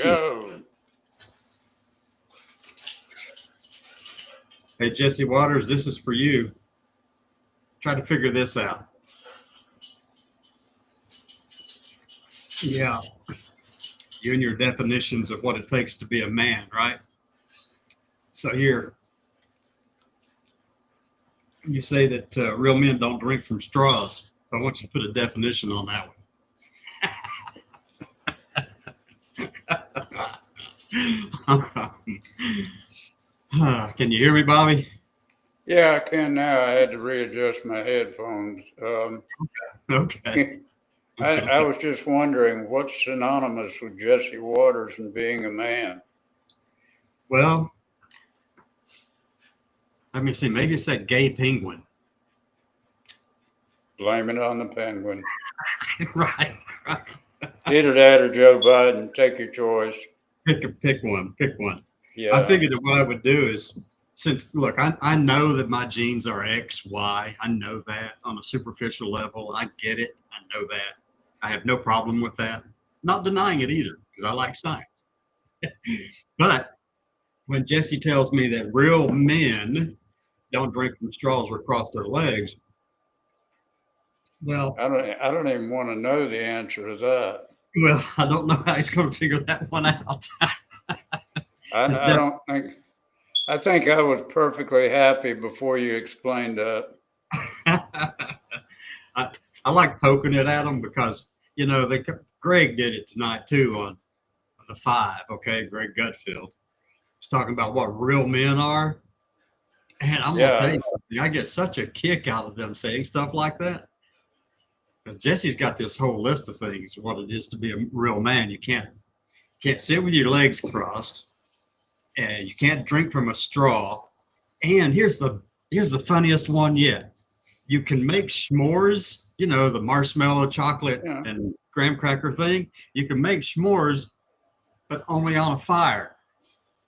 Go. Hey, Jesse Waters, this is for you. Try to figure this out. Yeah. You and your definitions of what it takes to be a man, right? So here, you say that real men don't drink from straws. So I want you to put a definition on that one. Can you hear me, Bobby? Yeah, I can now. I had to readjust my headphones. Okay. I was just wondering what's synonymous with Jesse Waters and being a man. Well, let me see. Maybe it's that gay penguin. Blame it on the penguin. Right. Either that or Joe Biden. Take your choice. Pick one. Yeah. I figured that what I would do is, since look, I know that my genes are X, Y. I know that on a superficial level. I get it. I know that. I have no problem with that. Not denying it either, because I like science. But when Jesse tells me that real men don't drink from straws or cross their legs, well, I don't even want to know the answer to that. I don't know how he's going to figure that one out. I think I was perfectly happy before you explained that. I like poking it at him because, Greg did it tonight too on the 5, okay? Greg Gutfield. He's talking about what real men are. And I'm going to tell you, I get such a kick out of them saying stuff like that. Because Jesse's got this whole list of things, what it is to be a real man. You can't sit with your legs crossed, and you can't drink from a straw. And here's the funniest one yet. You can make s'mores, the marshmallow, chocolate, and graham cracker thing. You can make s'mores, but only on a fire.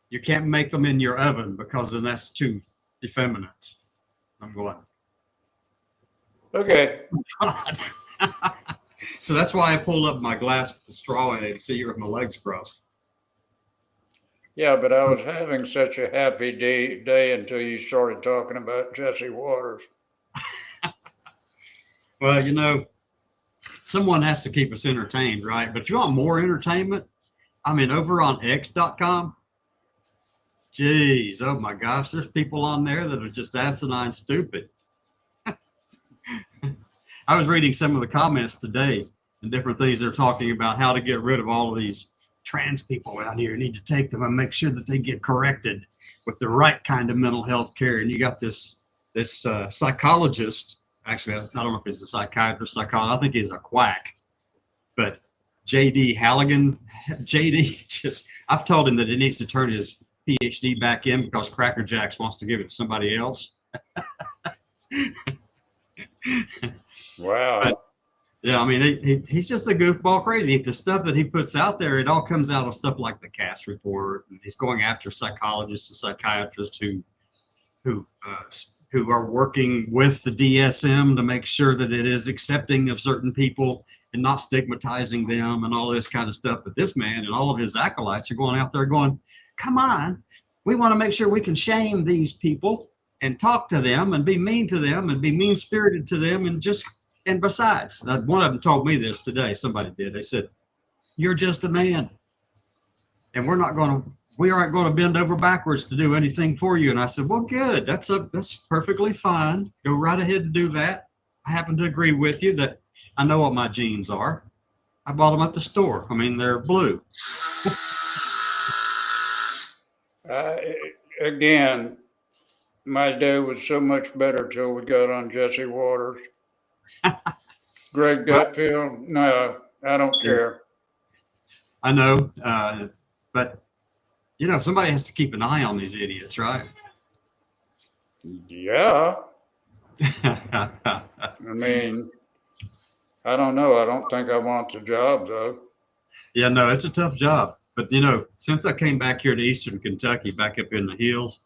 You can't make them in your oven because then that's too effeminate. I'm going, okay. God. So that's why I pulled up my glass with the straw in it to see with my legs crossed. Yeah, but I was having such a happy day until you started talking about Jesse Waters. Well, someone has to keep us entertained, right? But if you want more entertainment, over on X.com, geez, oh my gosh, there's people on there that are just asinine stupid. I was reading some of the comments today and different things they're talking about how to get rid of all of these trans people out here. You need to take them and make sure that they get corrected with the right kind of mental health care. And you got this psychologist, actually, I don't know if he's a psychiatrist, psychologist, I think he's a quack, but J.D. Halligan, I've told him that he needs to turn his PhD back in because Cracker Jacks wants to give it to somebody else. Wow. But, yeah, he's just a goofball crazy. The stuff that he puts out there, it all comes out of stuff like the Cass Report. And he's going after psychologists and psychiatrists who are working with the DSM to make sure that it is accepting of certain people and not stigmatizing them and all this kind of stuff. But this man and all of his acolytes are going out there going, come on, we want to make sure we can shame these people and talk to them and be mean to them and be mean-spirited to them and besides, one of them told me this today, somebody did. They said, you're just a man and we aren't going to bend over backwards to do anything for you. And I said, well, good. That's perfectly fine. Go right ahead and do that. I happen to agree with you that I know what my genes are. I bought them at the store. They're blue. Again, my day was so much better till we got on Jesse Waters. Greg Gutfield, no, I don't care. I know, but somebody has to keep an eye on these idiots, right? Yeah. I don't know. I don't think I want the job, though. Yeah, no, it's a tough job. But, since I came back here to Eastern Kentucky, back up in the hills,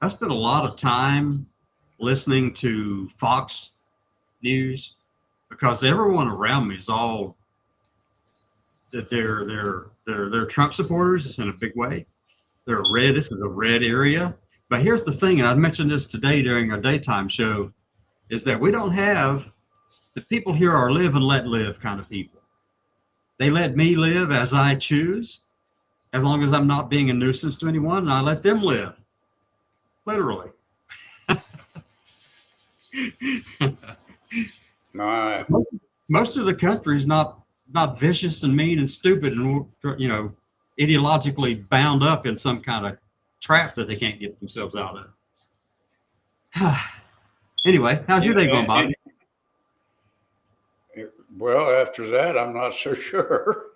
I spent a lot of time listening to Fox News because everyone around me is all that they're Trump supporters in a big way. They're red. This is a red area. But here's the thing, and I mentioned this today during our daytime show, is that we don't have the people here are live and let live kind of people. They let me live as I choose, as long as I'm not being a nuisance to anyone, and I let them live. Literally. My, Most of the country is not vicious and mean and stupid and ideologically bound up in some kind of trap that they can't get themselves out of. Anyway, how's your day going, Bobby? well, after that, I'm not so sure.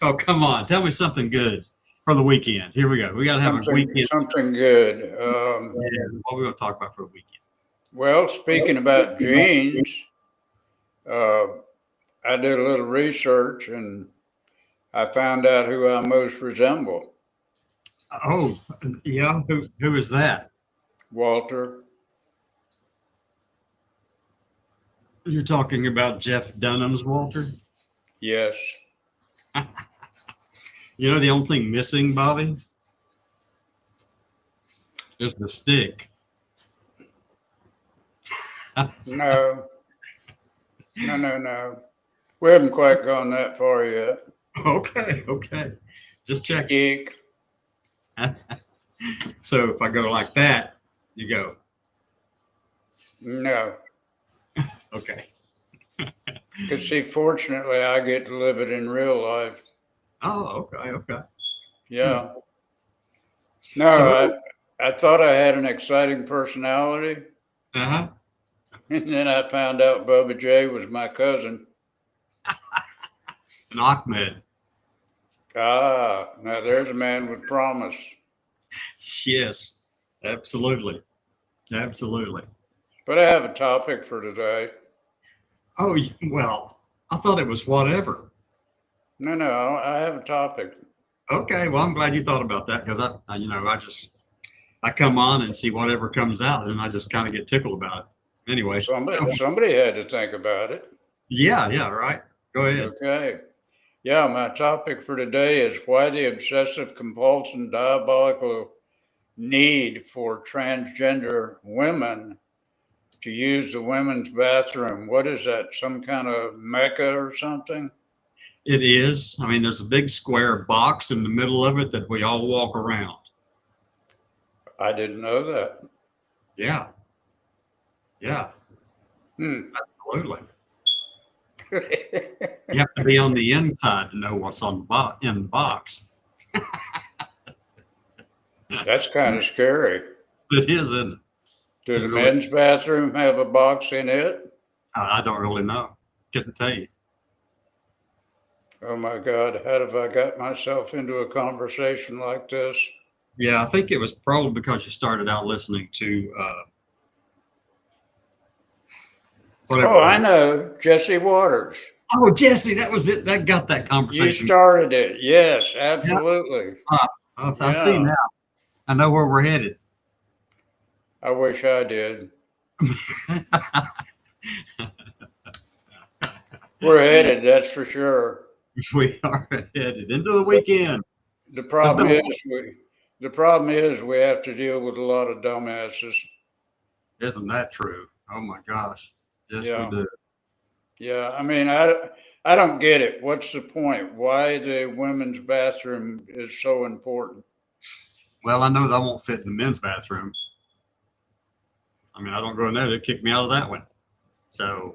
Oh, come on. Tell me something good for the weekend. Here we go. We got to have a weekend. Something good. What are we going to talk about for the weekend? Well, speaking about genes, I did a little research and I found out who I most resemble. Oh, yeah. Who is that? Walter. You're talking about Jeff Dunham's Walter? Yes. You know the only thing missing, Bobby? Is the stick. No. No. We haven't quite gone that far yet. Okay. Just check. Stick. So if I go like that, you go. No. Okay. Because see, fortunately, I get to live it in real life. Oh, okay. Yeah. No, So, I thought I had an exciting personality. uh-huh. And then I found out Bubba J was my cousin. And Ahmed. Ah, now there's a man with promise. Yes, absolutely. But I have a topic for today. Oh, well, I thought it was whatever. No, I have a topic. Okay, well, I'm glad you thought about that because I come on and see whatever comes out and I just kind of get tickled about it. Anyway. Somebody had to think about it. Yeah, right. Go ahead. Okay. Yeah, my topic for today is why the obsessive compulsive diabolical need for transgender women to use the women's bathroom. What is that? Some kind of mecca or something? It is. I mean, there's a big square box in the middle of it that we all walk around. I didn't know that. Yeah. Absolutely. You have to be on the inside to know what's on in the box. That's kind of scary. It is, isn't it? Does the men's bathroom have a box in it? I don't really know. Couldn't tell you. Oh my God, how have I got myself into a conversation like this? Yeah, I think it was probably because you started out listening to whatever. Oh, I know, Jesse Waters. Oh, Jesse, that was it. That got that You conversation. started it. Yes, absolutely. Yeah. I see now. I know where we're headed. I wish I did. We're headed, that's for sure. We are headed into the weekend. The problem is we have to deal with a lot of dumbasses. Isn't that true? Oh my gosh. Yes, Yeah. we do. Yeah, I mean, I don't get it. What's the point? Why the women's bathroom is so important? Well, I know that I won't fit in the men's bathroom. I mean, I don't go in there. They kick me out of that one. So.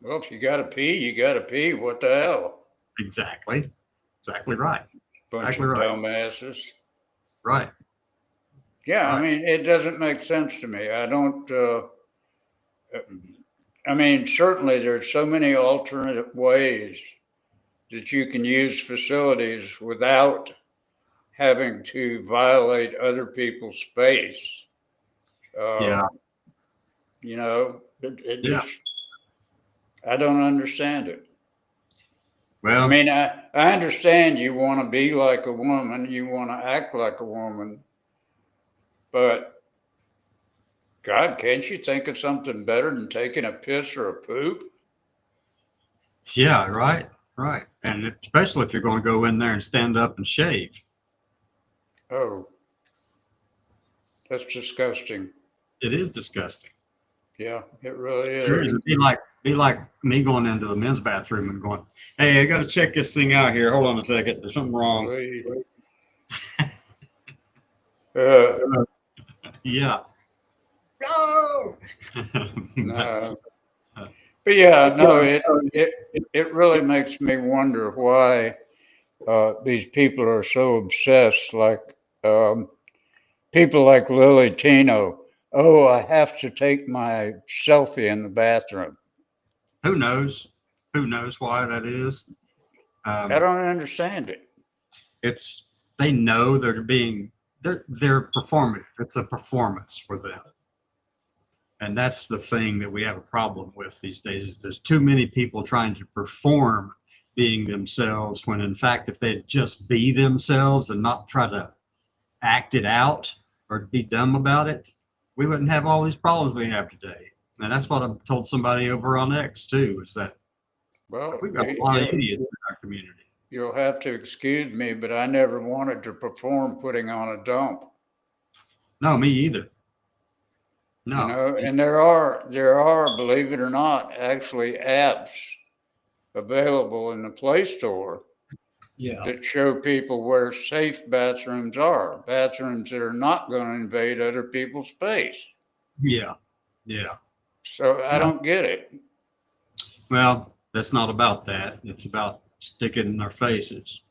Well, if you got to pee, you got to pee. What the hell? Exactly right. Bunch of dumbasses. Right. Yeah, right. I mean, it doesn't make sense to me. I don't. I mean, certainly there's so many alternative ways that you can use facilities without having to violate other people's space. You know, just, I don't understand it. Well, I mean, I understand you want to be like a woman, you want to act like a woman, but God, can't you think of something better than taking a piss or a poop? Yeah, right, right. And especially if you're going to go in there and stand up and shave. Oh, that's disgusting. It is disgusting. Yeah, it really Sure is. is. It'd be like me going into the men's bathroom and going, "Hey, I got to check this thing out here. Hold on a second. There's something wrong." Please. Uh, Yeah. No. no. But yeah, no, it really makes me wonder why these people are so obsessed. Like people like Lily Tino. Oh, I have to take my selfie in the bathroom. Who knows? Who knows why that is? I Um, don't understand it. it's they know they're performing. It's a performance for them. And that's the thing that we have a problem with these days is there's too many people trying to perform being themselves when in fact if they'd just be themselves and not try to act it out or be dumb about it, we wouldn't have all these problems we have today. And that's what I've told somebody over on X too, is that Well, we've got a lot of idiots in our community. you'll have to excuse me, but I never wanted to perform putting on a dump. No, me either. You No. know, and there are, believe it or not, actually apps available in the Play Store Yeah. that show people where safe bathrooms are, bathrooms that are not going to invade other people's space. Yeah. Yeah. So I No. don't get it. Well, that's not about that. It's about sticking in our faces.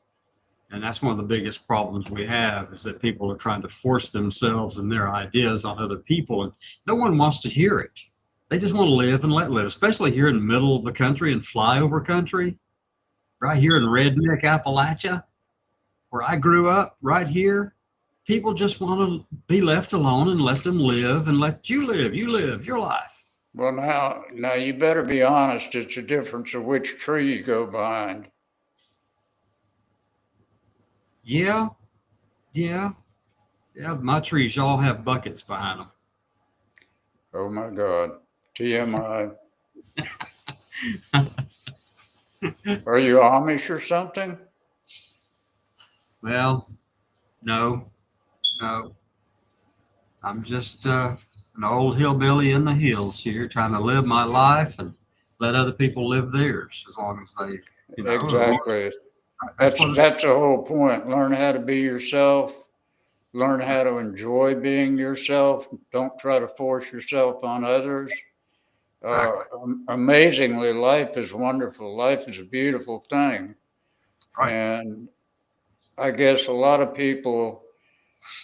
And that's one of the biggest problems we have is that people are trying to force themselves and their ideas on other people. And no one wants to hear it. They just want to live and let live, especially here in the middle of the country and flyover country, right here in redneck Appalachia, where I grew up, right here. People just want to be left alone and let them live and let you live. You live your life. Well, now you better be honest. It's a difference of which tree you go behind. Yeah, yeah, yeah. My trees all have buckets behind them. Oh my God. TMI. Are you Amish or something? Well, no, no. I'm just an old hillbilly in the hills here, trying to live my life and let other people live theirs, as long as they, Exactly. that's That's what. that's the whole point. Learn how to be yourself. Learn how to enjoy being yourself. Don't try to force yourself on others. Exactly. Amazingly, life is wonderful. Life is a beautiful thing. Right. And I guess a lot of people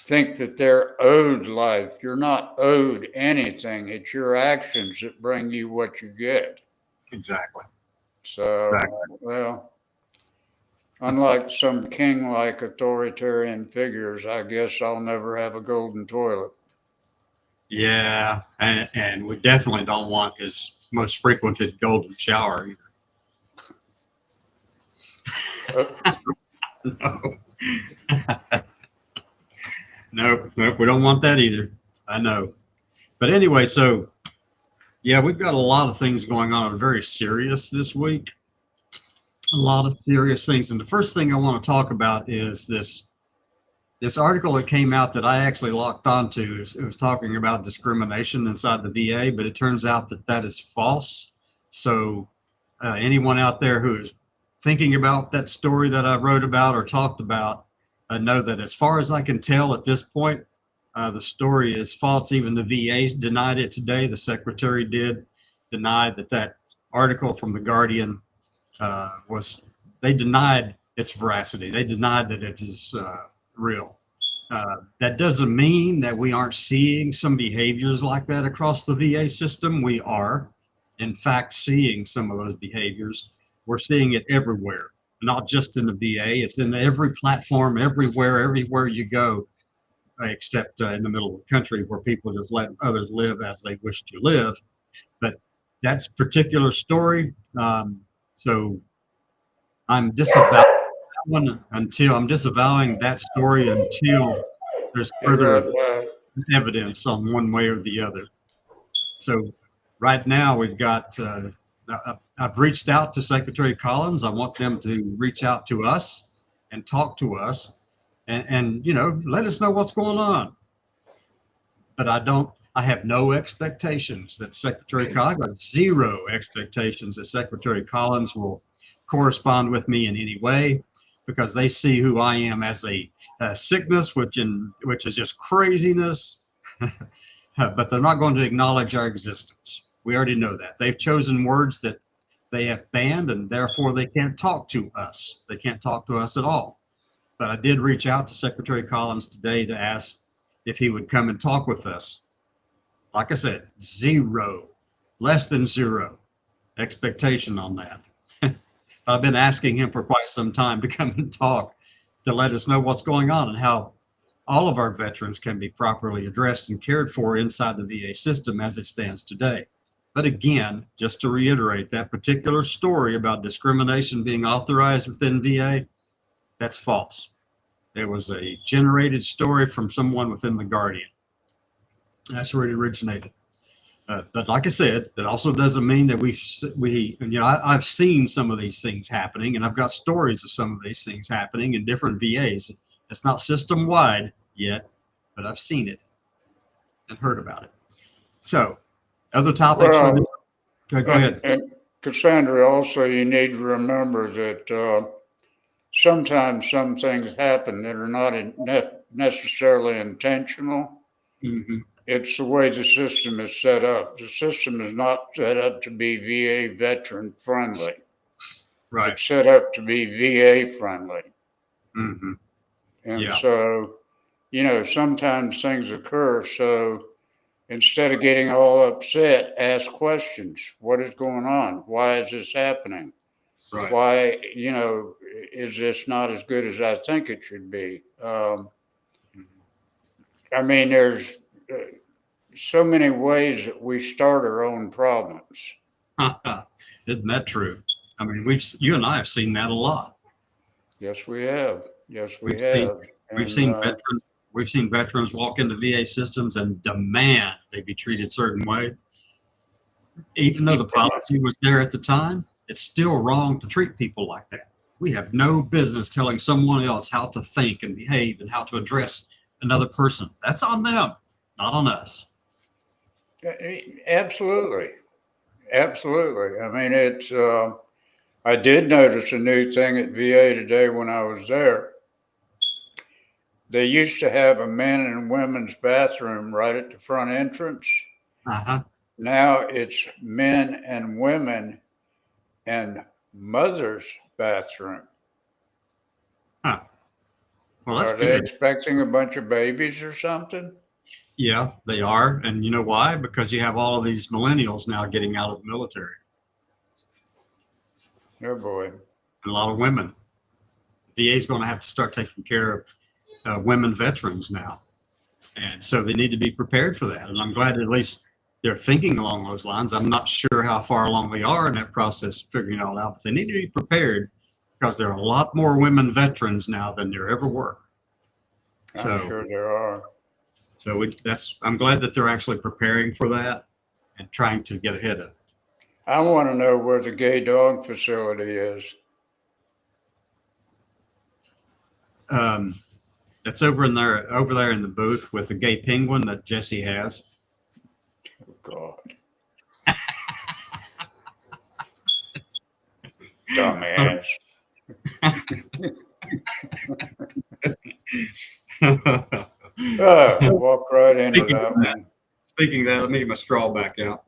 think that they're owed life. You're not owed anything. It's your actions that bring you what you get. Exactly. So, Exactly. well, unlike some king like authoritarian figures, I guess I'll never have a golden toilet. Yeah, and we definitely don't want his most frequented golden shower Uh, either. No. Nope, nope, we don't want that either. I know. But anyway, so yeah, we've got a lot of things going on. Very serious this week. A lot of serious things. And the first thing I want to talk about is this article that came out that I actually locked onto. It was talking about discrimination inside the VA, but it turns out that that is false. So anyone out there who is thinking about that story that I wrote about or talked about, know that as far as I can tell at this point, the story is false. Even the VA denied it today. The secretary did deny that article from the Guardian they denied its veracity. They denied that it is real. That doesn't mean that we aren't seeing some behaviors like that across the VA system. We are, in fact, seeing some of those behaviors. We're seeing it everywhere, not just in the VA. It's in every platform, everywhere you go, except in the middle of the country where people just let others live as they wish to live. But that's particular story. So I'm disavowing that one until I'm disavowing that story until there's and further evidence on one way or the other. So right now we've got I've reached out to Secretary Collins. I want them to reach out to us and talk to us and let us know what's going on. But I have no expectations that Secretary Collins, I've got zero expectations that Secretary Collins will correspond with me in any way, because they see who I am as a sickness, which is just craziness. But they're not going to acknowledge our existence. We already know that. They've chosen words that they have banned, and therefore they can't talk to us. They can't talk to us at all. But I did reach out to Secretary Collins today to ask if he would come and talk with us. Like I said, less than zero expectation on that. I've been asking him for quite some time to come and talk, to let us know what's going on and how all of our veterans can be properly addressed and cared for inside the VA system as it stands today. But again, just to reiterate, that particular story about discrimination being authorized within VA, that's false. It was a generated story from someone within the Guardian. That's where it originated. But like I said, that also doesn't mean that I've seen some of these things happening, and I've got stories of some of these things happening in different VAs. It's not system wide yet, but I've seen it and heard about it. So, other topics. Well, Go ahead. And Cassandra, also, you need to remember that sometimes some things happen that are not necessarily intentional. Mm-hmm. It's the way the system is set up. The system is not set up to be VA veteran friendly. Right. It's set up to be VA friendly. Mm-hmm. And so, sometimes things occur. So instead of getting all upset, ask questions. What is going on? Why is this happening? Right. Why, is this not as good as I think it should be? I mean, there's so many ways that we start our own problems. Isn't that true? I mean, you and I have seen that a lot. Yes, we have. Yes, we We've have. We've seen veterans walk into VA systems and demand they be treated a certain way. Even though the policy was there at the time, it's still wrong to treat people like that. We have no business telling someone else how to think and behave and how to address another person. That's on them, not on us. Absolutely. Absolutely. I mean, I did notice a new thing at VA today when I was there. They used to have a men and women's bathroom right at the front entrance. Uh-huh. Now it's men and women and mother's bathroom. Huh. Well, that's Are good. they expecting a bunch of babies or something? Yeah, they are. And you know why? Because you have all of these millennials now getting out of the military. Oh boy. And a lot of women. VA is going to have to start taking care of women veterans now. And so they need to be prepared for that. And I'm glad at least they're thinking along those lines. I'm not sure how far along they are in that process of figuring it all out, but they need to be prepared because there are a lot more women veterans now than there ever were. I'm sure there are. So I'm glad that they're actually preparing for that and trying to get ahead of it. I want to know where the gay dog facility is. That's over there in the booth with the gay penguin that Jesse has. Oh God. Dumbass. Walk right into that one. Speaking of that, let me get my straw back out.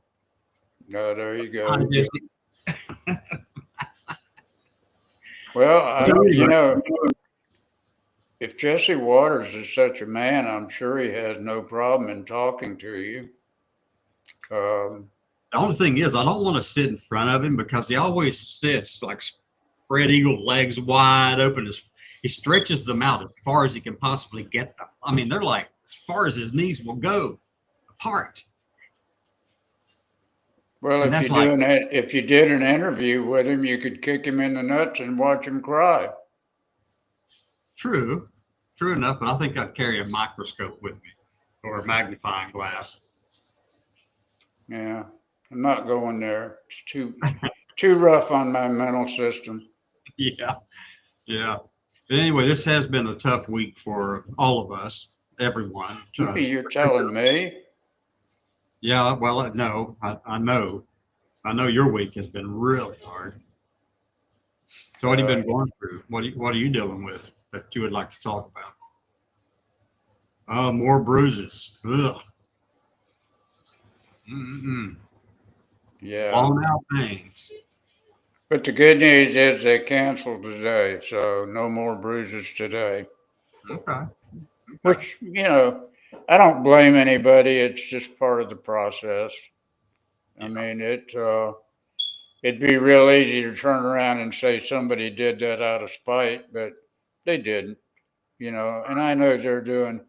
No, there you go. Hi, Jesse. Well, if Jesse Waters is such a man, I'm sure he has no problem in talking to you. The only thing is, I don't want to sit in front of him because he always sits like spread eagle legs wide open. He stretches them out as far as he can possibly get them. I mean, they're like as far as his knees will go apart. Well, if you did an interview with him, you could kick him in the nuts and watch him cry. True enough, but I think I'd carry a microscope with me or a magnifying glass. Yeah. I'm not going there. It's too rough on my mental system. Yeah, yeah. But anyway, this has been a tough week for all of us, everyone. You're telling me? Yeah, well, I know. I know your week has been really hard. So what have you been going through? What are you dealing with that you would like to talk about? More bruises. Ugh. Mm-mm. Yeah. Blown out veins. But the good news is they canceled today, so no more bruises today. Okay. Okay. Which, I don't blame anybody. It's just part of the process. I Yeah. mean, it'd be real easy to turn around and say somebody did that out of spite, but they didn't, and I know they're doing.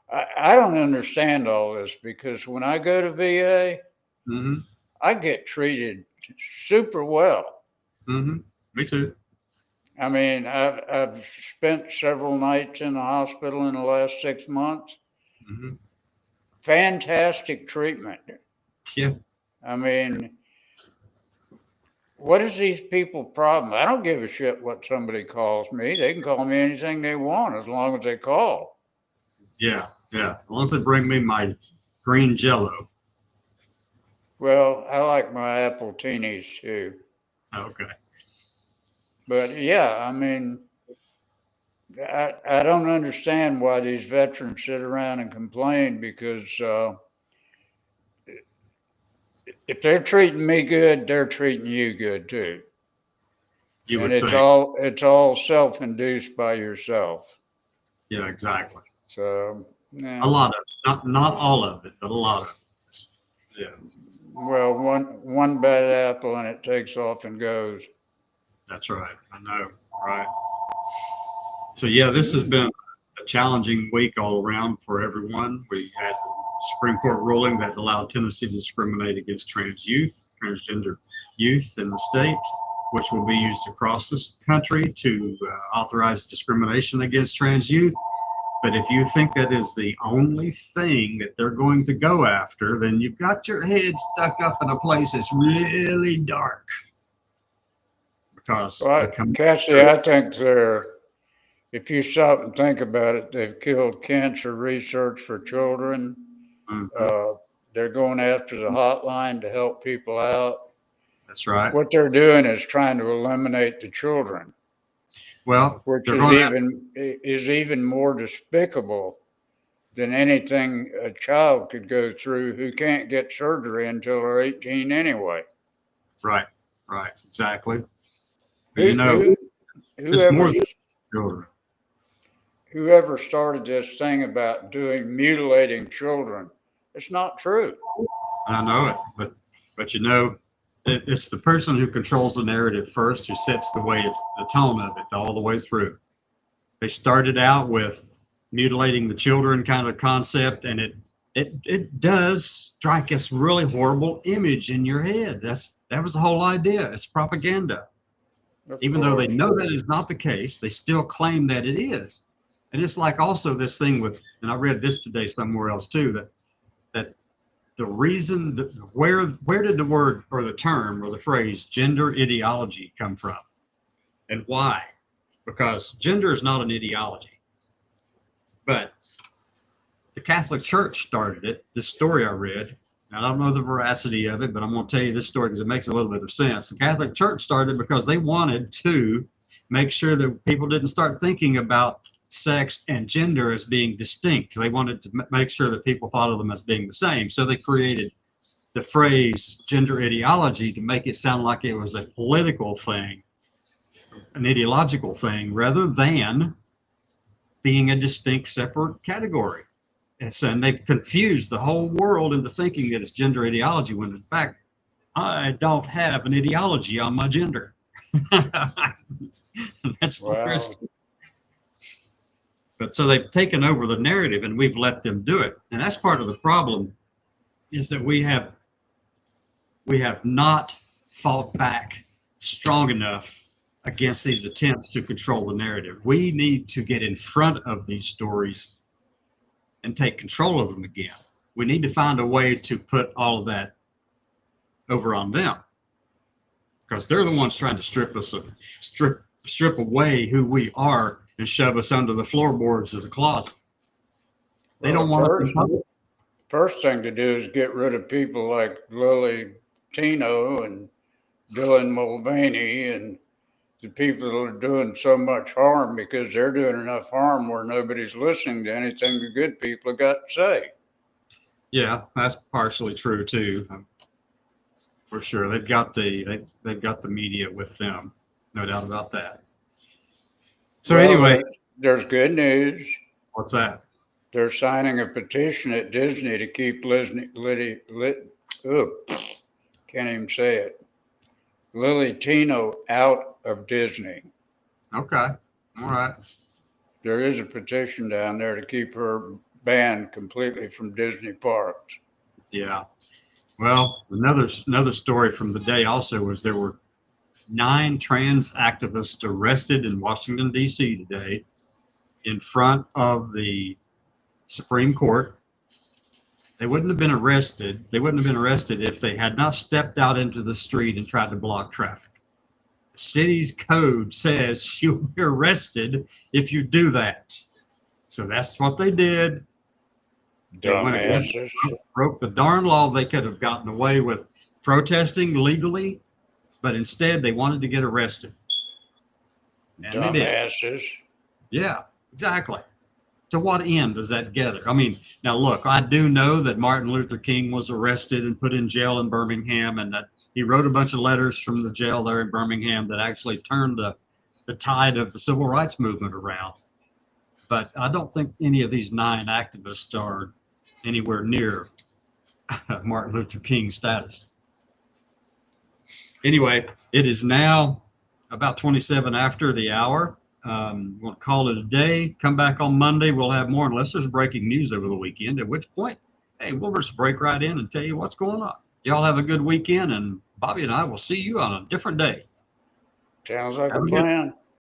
I don't understand all this because when I go to VA, Mm-hmm. I get treated super well. Mm-hmm. Me too. I mean, I've spent several nights in the hospital in the last 6 months. Mm-hmm. Fantastic treatment. Yeah. I mean, what is these people problem? I don't give a shit what somebody calls me. They can call me anything they want as long as they call. Yeah. Yeah. As long as they bring me my green Jello. Well, I like my apple teenies too. Okay. But yeah, I mean, I don't understand why these veterans sit around and complain because if they're treating me good, they're treating you good too. You And would it's think. all it's all self-induced by yourself. Yeah. Exactly. So, A yeah. lot of it. Not all of it, but a lot of it. Yeah. Well, one bad apple and it takes off and goes. That's right. I know. Right. So yeah, this has been a challenging week all around for everyone. We had the Supreme Court ruling that allowed Tennessee to discriminate against transgender youth in the state, which will be used across this country to authorize discrimination against trans youth. But if you think that is the only thing that they're going to go after, then you've got your head stuck up in a place that's really dark. Because Well, Cassie, I think if you stop and think about it, they've killed cancer research for children. Mhm, Uh, they're going after the hotline to help people out. that's right. What they're doing is trying to eliminate the children, Well, which they're is going after. even more despicable than anything a child could go through who can't get surgery until they're 18 anyway. Right, right, exactly. But Who, who, it's whoever more than children. whoever started this thing about mutilating children, it's not true. I know it, but it's the person who controls the narrative first who sets the tone of it all the way through. They started out with mutilating the children kind of concept, and it does strike this really horrible image in your head. That was the whole idea. It's propaganda. Of Even though they course. know that is not the case, they still claim that it is. And it's like also this thing with, and I read this today somewhere else too, that the reason that where did the word or the term or the phrase gender ideology come from, and why? Because gender is not an ideology, but the Catholic Church started it. This story I read, and I don't know the veracity of it, but I'm going to tell you this story because it makes a little bit of sense. The Catholic Church started because they wanted to make sure that people didn't start thinking about sex and gender as being distinct. They wanted to make sure that people thought of them as being the same. So they created the phrase gender ideology to make it sound like it was a political thing, an ideological thing, rather than being a distinct separate category. And they've confused the whole world into thinking that it's gender ideology when in fact, I don't have an ideology on my gender. That's Wow. But so they've taken over the narrative and we've let them do it. And that's part of the problem is that we have not fought back strong enough against these attempts to control the narrative. We need to get in front of these stories and take control of them again. We need to find a way to put all of that over on them, because they're the ones trying to strip away who we are and shove us under the floorboards of the closet. They Well, don't want to. first thing to do is get rid of people like Lily Tino and Dylan Mulvaney and the people that are doing so much harm, because they're doing enough harm where nobody's listening to anything the good people have got to say. Yeah, that's partially true too, for sure. They've got the media with them, no doubt about that. So Well, anyway, there's good news. what's that? They're signing a petition at Disney to keep can't even say it. Lily Tino out of Disney. Okay, all right. There is a petition down there to keep her banned completely from Disney parks. Yeah. Well, another story from the day also was there were 9 trans activists arrested in Washington, D.C. today in front of the Supreme Court. They wouldn't have been arrested. They wouldn't have been arrested if they had not stepped out into the street and tried to block traffic. The city's code says you'll be arrested if you do that. So that's what they did. They Dumbasses. broke the darn law. They could have gotten away with protesting legally, but instead they wanted to get arrested. And they did. Dumbasses. Yeah, exactly. To what end does that get her? I mean, now look, I do know that Martin Luther King was arrested and put in jail in Birmingham, and that he wrote a bunch of letters from the jail there in Birmingham that actually turned the tide of the civil rights movement around. But I don't think any of these 9 activists are anywhere near Martin Luther King status. Anyway, it is now about 27 after the hour. We'll call it a day. Come back on Monday. We'll have more, unless there's breaking news over the weekend, at which point, hey, we'll just break right in and tell you what's going on. Y'all have a good weekend, and Bobby and I will see you on a different day. Sounds like a plan.